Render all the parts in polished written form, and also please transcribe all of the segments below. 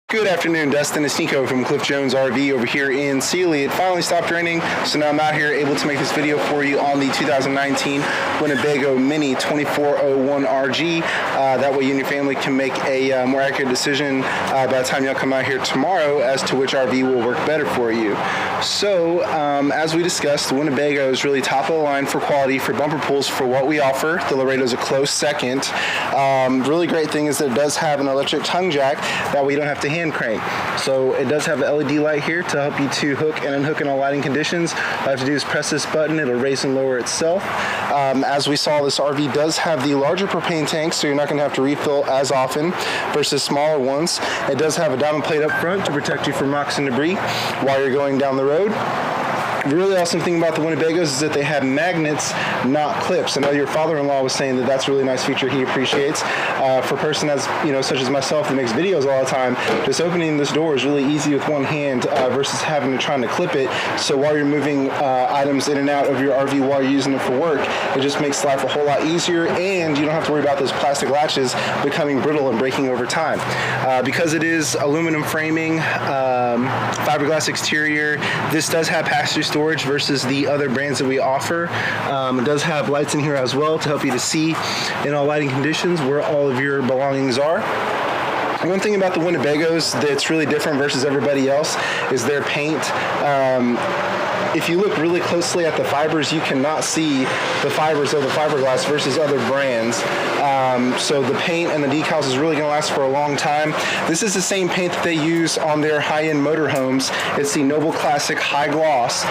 Good afternoon, Dustin. It's Niko from Cliff Jones RV over here in Sealy. It finally stopped raining, so now I'm out here able to make this video for you on the 2019 Winnebago Minnie 2401RG. That way you and your family can make a more accurate decision by the time y'all come out here tomorrow as to which RV will work better for you. So, as we discussed, the Winnebago is really top of the line for quality for bumper pulls for what we offer. The Laredo is a close second. Really great thing is that it does have an electric tongue jack. That way you don't have to hand crank. So it does have an LED light here to help you to hook and unhook in all lighting conditions. All you have to do is press this button. It'll raise and lower itself. As we saw, this RV does have the larger propane tank, so you're not going to have to refill as often versus smaller ones. It does have a diamond plate up front to protect you from rocks and debris while you're going down the road. The really awesome thing about the Winnebagos is that they have magnets, not clips. I know your father-in-law was saying that that's a really nice feature he appreciates. For a person as such as myself that makes videos all the time, just opening this door is really easy with one hand versus having to try to clip it. So while you're moving items in and out of your RV while you're using it for work, it just makes life a whole lot easier, and you don't have to worry about those plastic latches becoming brittle and breaking over time. Because it is aluminum framing, fiberglass exterior, this does have pass-through storage versus the other brands that we offer. It does have lights in here as well to help you to see in all lighting conditions where all of your belongings are. One thing about the Winnebagos that's really different versus everybody else is their paint. If you look really closely at the fibers, you cannot see the fibers of the fiberglass versus other brands. So the paint and the decals is really going to last for a long time. This is the same paint that they use on their high-end motorhomes. It's the Noble Classic High Gloss.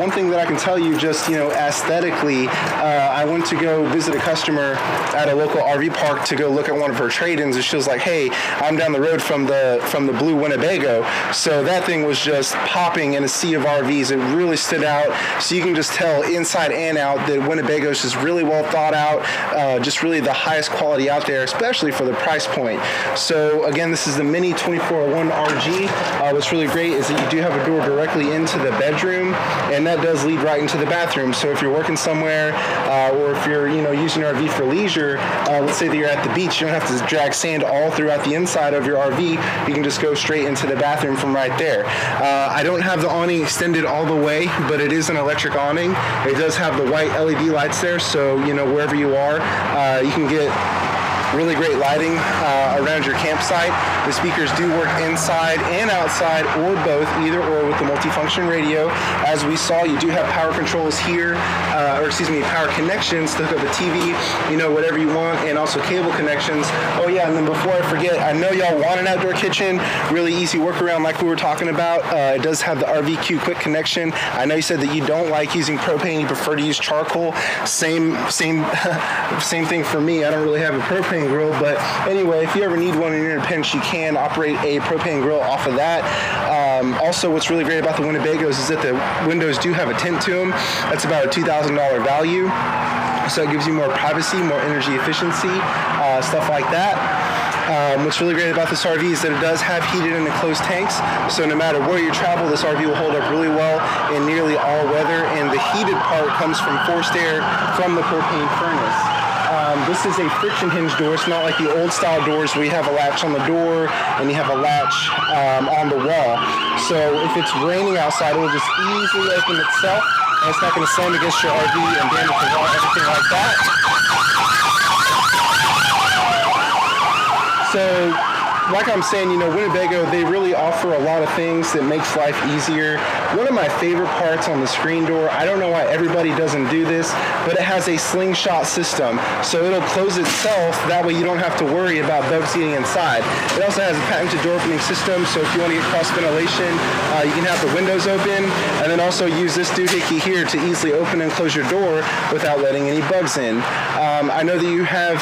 One thing that I can tell you, just aesthetically, I went to go visit a customer at a local RV park to go look at one of her trade-ins, and she was like, "Hey, I'm down the road from the blue Winnebago." So that thing was just popping in a sea of RVs. It really stood out. So you can just tell inside and out that Winnebago is just really well thought out, just really the highest quality out there, especially for the price point. So again, this is the Minnie 2401RG. What's really great is that you do have a door directly into the bedroom, and that does lead right into the bathroom. So if you're working somewhere, or if you're using your RV for leisure, let's say that you're at the beach, you don't have to drag sand all throughout the inside of your RV. You can just go straight into the bathroom from right there. I don't have the awning extended all the way, but it is an electric awning. It does have the white LED lights there, so wherever you are, you can get really great lighting around your campsite. The speakers do work inside and outside, or both, either or, with the multifunction radio. As we saw, you do have power controls here, power connections to hook up a TV, whatever you want, and also cable connections. Oh yeah, and then before I forget, I know y'all want an outdoor kitchen, really easy workaround like we were talking about. It does have the RVQ quick connection. I know you said that you don't like using propane, you prefer to use charcoal. Same thing for me. I don't really have a propane grill, but anyway, if you ever need one and you're in a pinch, you can operate a propane grill off of that. Also, what's really great about the Winnebagos is that the windows do have a tint to them. That's about a $2,000 value. So it gives you more privacy, more energy efficiency, stuff like that. What's really great about this RV is that it does have heated and enclosed tanks, so no matter where you travel, this RV will hold up really well in nearly all weather, and the heated part comes from forced air from the propane furnace. This is a friction hinge door. It's not like the old style doors where you have a latch on the door and you have a latch on the wall. So if it's raining outside, it will just easily open itself, and it's not going to slam against your RV and damage the wall, everything like that. So, like I'm saying, Winnebago, they really offer a lot of things that makes life easier. One of my favorite parts on the screen door, I don't know why everybody doesn't do this, but it has a slingshot system. So it'll close itself, that way you don't have to worry about bugs getting inside. It also has a patented door opening system, so if you want to get cross ventilation, you can have the windows open, and then also use this doohickey here to easily open and close your door without letting any bugs in. I know that you have,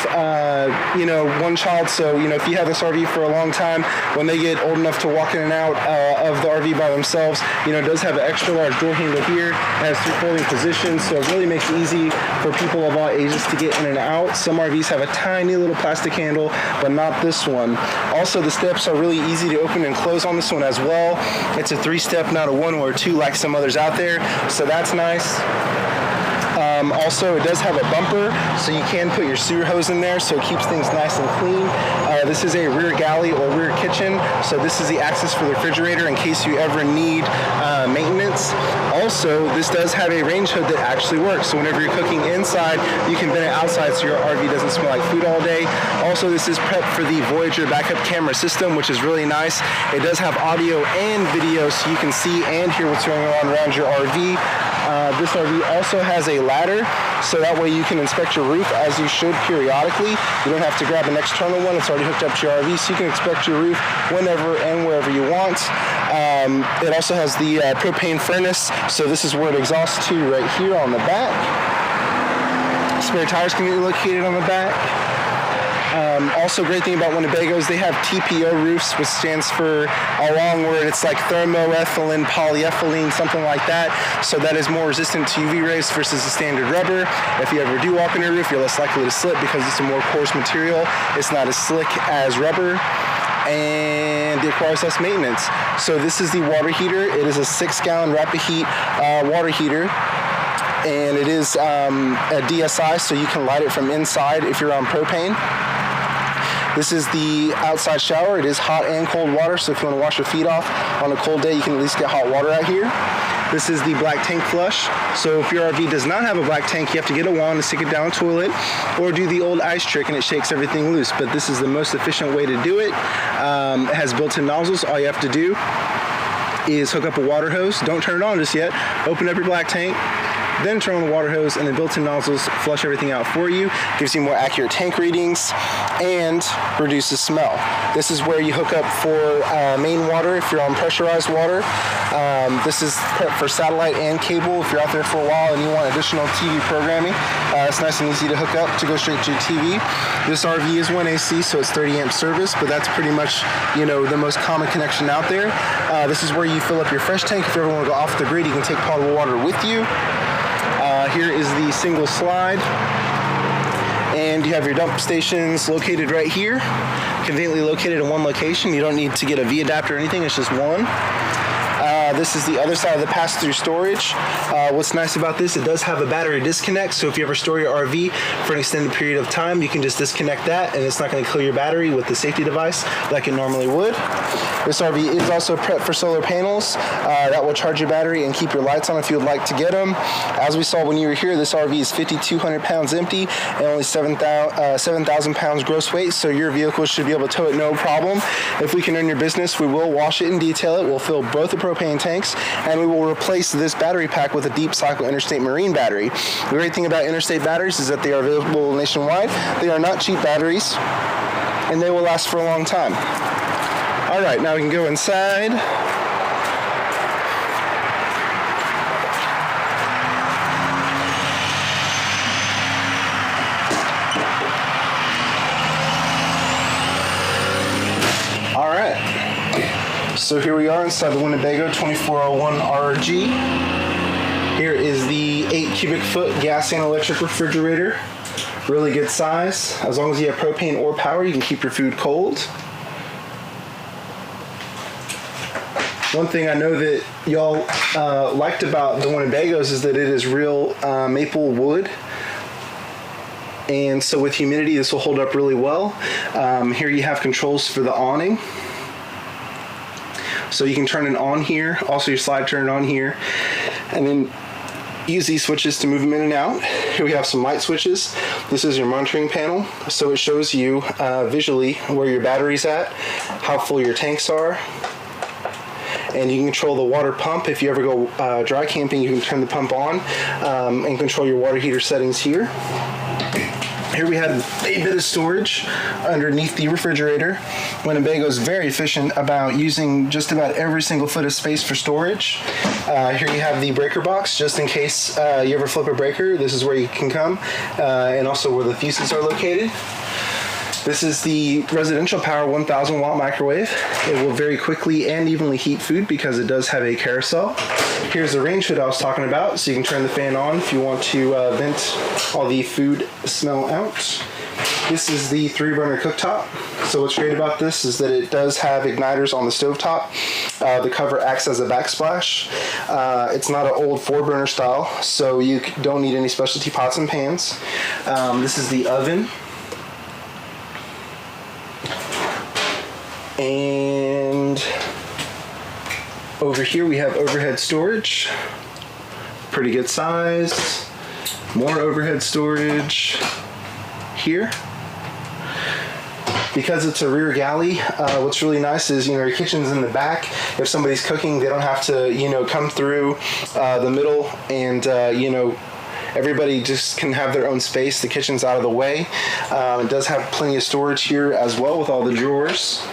one child, so, if you have this RV for a long time, when they get old enough to walk in and out of the RV by themselves, it does have an extra large door handle here. It has 3 folding positions, so it really makes it easy for people of all ages to get in and out. Some RVs have a tiny little plastic handle, but not this one. Also, the steps are really easy to open and close on this one as well. It's a 3-step, not a 1 or a 2 like some others out there, so that's nice. Also, it does have a bumper, so you can put your sewer hose in there, so it keeps things nice and clean. This is a rear galley or rear kitchen, so this is the access for the refrigerator in case you ever need maintenance. Also, this does have a range hood that actually works, so whenever you're cooking inside, you can vent it outside so your RV doesn't smell like food all day. Also, this is prepped for the Voyager backup camera system, which is really nice. It does have audio and video, so you can see and hear what's going on around your RV. This RV also has a ladder, so that way you can inspect your roof as you should periodically. You don't have to grab an external one. It's already hooked up to your RV, so you can inspect your roof whenever and wherever you want. It also has the propane furnace, so this is where it exhausts to right here on the back. Spare tires can be located on the back. Also, great thing about Winnebagos, they have TPO roofs, which stands for a long word. It's like thermoethylene, polyethylene, something like that. So that is more resistant to UV rays versus the standard rubber. If you ever do walk on your roof, you're less likely to slip because it's a more coarse material. It's not as slick as rubber, and it requires less maintenance. So this is the water heater. It is a 6-gallon rapid heat water heater. And it is a DSI, so you can light it from inside if you're on propane. This is the outside shower. It is hot and cold water, so if you want to wash your feet off on a cold day, you can at least get hot water out here. This is the black tank flush. So if your RV does not have a black tank, you have to get a wand and stick it down a toilet, or do the old ice trick and it shakes everything loose. But this is the most efficient way to do it. It has built-in nozzles. All you have to do is hook up a water hose. Don't turn it on just yet. Open up your black tank, then turn on the water hose, and the built-in nozzles flush everything out for you. Gives you more accurate tank readings and reduces smell. This is where you hook up for main water if you're on pressurized water. This is prepped for satellite and cable if you're out there for a while and you want additional TV programming. It's nice and easy to hook up to go straight to your TV. This RV is 1 AC, so it's 30 amp service, but that's pretty much, you know, the most common connection out there. This is where you fill up your fresh tank. If you ever want to go off the grid, you can take potable water with you. Here is the single slide, and you have your dump stations located right here, conveniently located in one location. You don't need to get a V adapter or anything, it's just one. This is the other side of the pass-through storage. What's nice about this, it does have a battery disconnect, so if you ever store your RV for an extended period of time, you can just disconnect that and it's not going to kill your battery with the safety device like it normally would. This RV is also prepped for solar panels that will charge your battery and keep your lights on if you would like to get them. As we saw when you were here, this RV is 5,200 pounds empty and only 7,000 pounds gross weight, so your vehicle should be able to tow it no problem. If we can earn your business, we will wash it and detail it. We'll fill both the propane tanks, and we will replace this battery pack with a deep cycle Interstate Marine battery. The great thing about Interstate batteries is that they are available nationwide. They are not cheap batteries, and they will last for a long time. All right, now we can go inside. All right. So here we are inside the Winnebago 2401RG. Here is the 8 cubic foot gas and electric refrigerator. Really good size. As long as you have propane or power, you can keep your food cold. One thing I know that y'all liked about the Winnebagos is that it is real maple wood. And so with humidity, this will hold up really well. Here you have controls for the awning. So you can turn it on here. Also your slide turn it on here. And then use these switches to move them in and out. Here we have some light switches. This is your monitoring panel. So it shows you visually where your battery's at, how full your tanks are. And you can control the water pump. If you ever go dry camping, you can turn the pump on and control your water heater settings here. Here we have a bit of storage underneath the refrigerator. Winnebago is very efficient about using just about every single foot of space for storage. Here you have the breaker box, just in case you ever flip a breaker. This is where you can come, and also where the fuses are located. This is the residential power 1000 watt microwave. It will very quickly and evenly heat food because it does have a carousel. Here's the range hood I was talking about, so you can turn the fan on if you want to vent all the food smell out. This is the 3-burner cooktop. So what's great about this is that it does have igniters on the stovetop. The cover acts as a backsplash. It's not an old 4-burner style, so you don't need any specialty pots and pans. This is the oven. And over here we have overhead storage. Pretty good size. More overhead storage here. Because it's a rear galley, what's really nice is, your kitchen's in the back. If somebody's cooking, they don't have to, come through the middle and, everybody just can have their own space. The kitchen's out of the way. It does have plenty of storage here as well with all the drawers.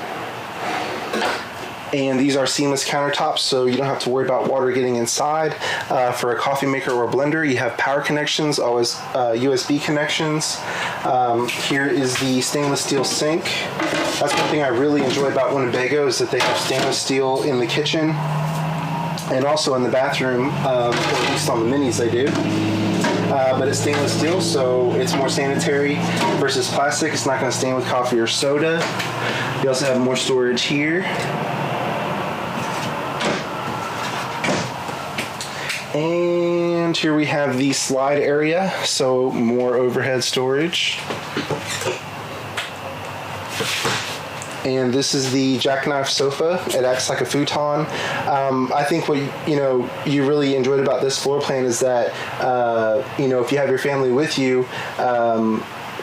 And these are seamless countertops, so you don't have to worry about water getting inside. For a coffee maker or a blender, you have power connections, always USB connections. Here is the stainless steel sink. That's one thing I really enjoy about Winnebago, is that they have stainless steel in the kitchen and also in the bathroom, or at least on the Minis they do. But it's stainless steel, so it's more sanitary versus plastic. It's not going to stain with coffee or soda. You also have more storage here. And here we have the slide area, so more overhead storage. And this is the jackknife sofa. It acts like a futon. I think what you really enjoyed about this floor plan is that if you have your family with you,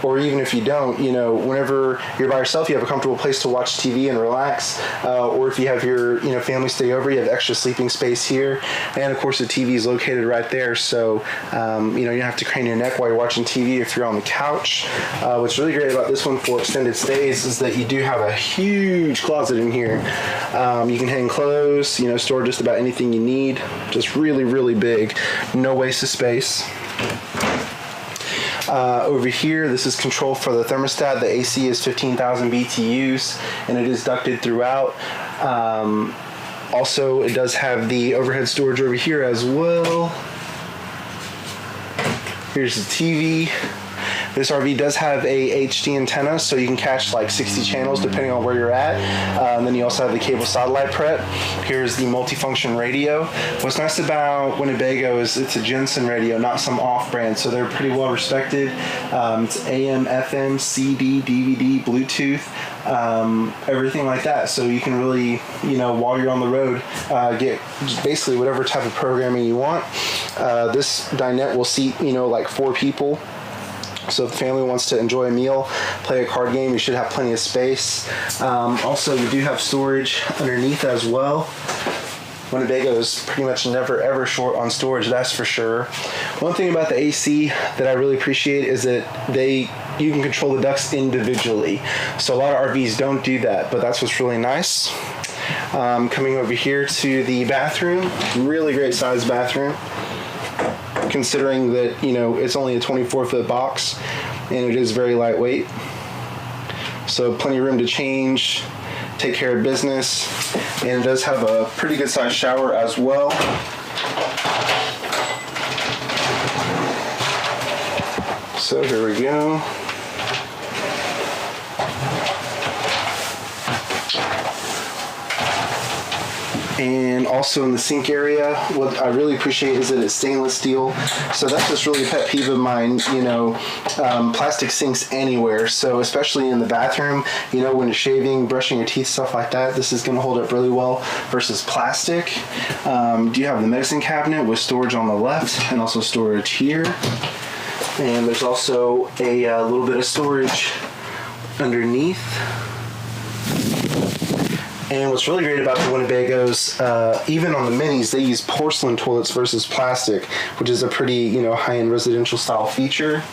or even if you don't, whenever you're by yourself, you have a comfortable place to watch TV and relax. Or if you have your family stay over, you have extra sleeping space here. And of course the TV is located right there, so you don't have to crane your neck while you're watching TV if you're on the couch. What's really great about this one for extended stays is that you do have a huge closet in here. You can hang clothes, store just about anything you need. Just really, really big. No waste of space. Over here, this is control for the thermostat. The AC is 15,000 BTUs, and it is ducted throughout. Also, it does have the overhead storage over here as well. Here's the TV. This RV does have a HD antenna, so you can catch like 60 channels depending on where you're at. And then you also have the cable satellite prep. Here's the multifunction radio. What's nice about Winnebago is it's a Jensen radio, not some off-brand, so they're pretty well respected. It's AM, FM, CD, DVD, Bluetooth, everything like that. So you can really, while you're on the road, get basically whatever type of programming you want. This dinette will seat, like 4 people. So if the family wants to enjoy a meal, play a card game, you should have plenty of space. Also, we do have storage underneath as well. Winnebago is pretty much never ever short on storage, that's for sure. One thing about the AC that I really appreciate is that you can control the ducts individually. So a lot of RVs don't do that, but that's what's really nice. Coming over here to the bathroom, really great sized bathroom. Considering that, it's only a 24-foot box and it is very lightweight. So plenty of room to change, take care of business, and it does have a pretty good sized shower as well. So here we go. And also in the sink area, what I really appreciate is that it's stainless steel. So that's just really a pet peeve of mine, plastic sinks anywhere. So especially in the bathroom, when you're shaving, brushing your teeth, stuff like that, this is going to hold up really well versus plastic. Do you have the medicine cabinet with storage on the left and also storage here. And there's also a little bit of storage underneath. And what's really great about the Winnebagos, even on the Minis, they use porcelain toilets versus plastic, which is a pretty, high-end residential style feature.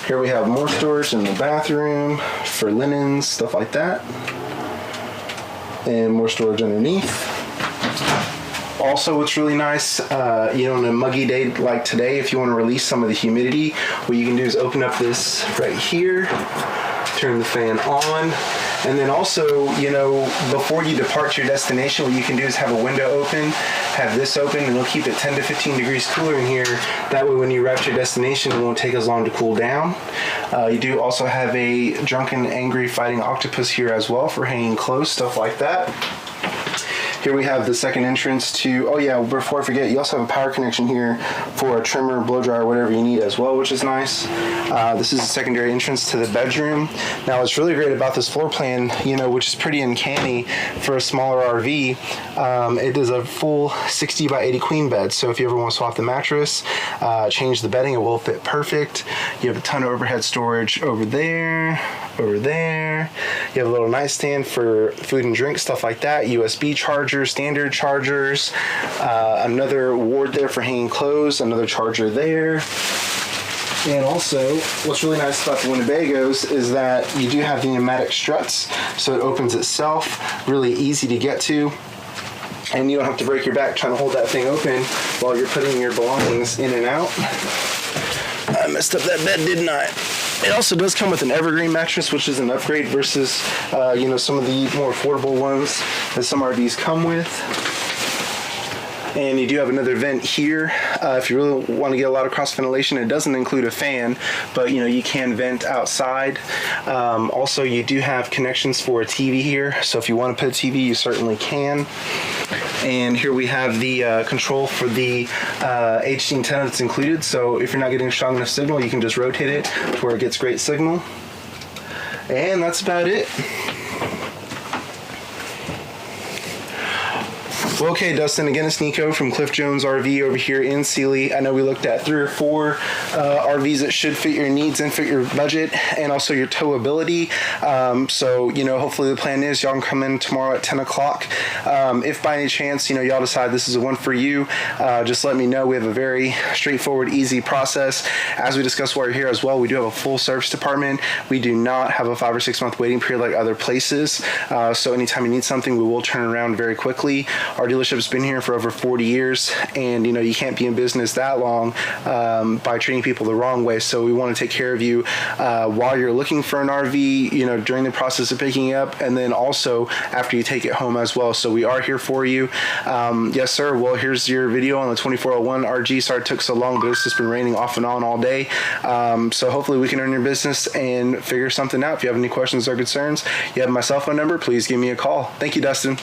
Here we have more storage in the bathroom for linens, stuff like that. And more storage underneath. Also, what's really nice, on a muggy day like today, if you want to release some of the humidity, what you can do is open up this right here, turn the fan on, And then also, you know, before you depart to your destination, what you can do is have a window open, have this open, and it'll keep it 10 to 15 degrees cooler in here. That way when you arrive to your destination, it won't take as long to cool down. You do also have a drunken, angry, fighting octopus here as well for hanging clothes, stuff like that. Here we have the second entrance to, oh yeah, before I forget, you also have a power connection here for a trimmer, blow dryer, whatever you need as well, which is nice. This is a secondary entrance to the bedroom. Now what's really great about this floor plan, you know, which is pretty uncanny for a smaller RV, it is a full 60 by 80 queen bed. So if you ever want to swap the mattress, change the bedding, it will fit perfect. You have a ton of overhead storage over there, over there. You have a little nightstand for food and drink, stuff like that. USB charger, standard chargers, another ward there for hanging clothes, another charger there. And also, what's really nice about the Winnebagos is that you do have the pneumatic struts, so it opens itself, really easy to get to. And you don't have to break your back trying to hold that thing open while you're putting your belongings in and out. I messed up that bed, didn't I? It also does come with an evergreen mattress, which is an upgrade versus, you know, some of the more affordable ones that some RVs come with. And you do have another vent here. If you really want to get a lot of cross ventilation, it doesn't include a fan, but you know, you can vent outside. Also, you do have connections for a TV here, so if you want to put a TV, you certainly can. And here we have the control for the HD antenna that's included, so if you're not getting strong enough signal, you can just rotate it to where it gets great signal. And that's about it. Well, okay, Dustin, again, it's Niko from Cliff Jones RV over here in Sealy. I know we looked at 3 or 4 RVs that should fit your needs and fit your budget and also your towability. So, you know, hopefully the plan is y'all can come in tomorrow at 10 o'clock. If by any chance, you know, y'all decide this is the one for you, just let me know. We have a very straightforward, easy process. As we discussed while you're here as well, we do have a full service department. We do not have a 5 or 6 month waiting period like other places. So anytime you need something, we will turn around very quickly. Our dealership's been here for over 40 years, and you know, you can't be in business that long by treating people the wrong way. So we want to take care of you while you're looking for an RV, you know, during the process of picking up, and then also after you take it home as well. So we are here for you. Yes, sir. Well, here's your video on the 2401RG. Sorry it took so long, but it's just been raining off and on all day. So hopefully we can earn your business and figure something out. If you have any questions or concerns, you have my cell phone number. Please give me a call. Thank you, Dustin.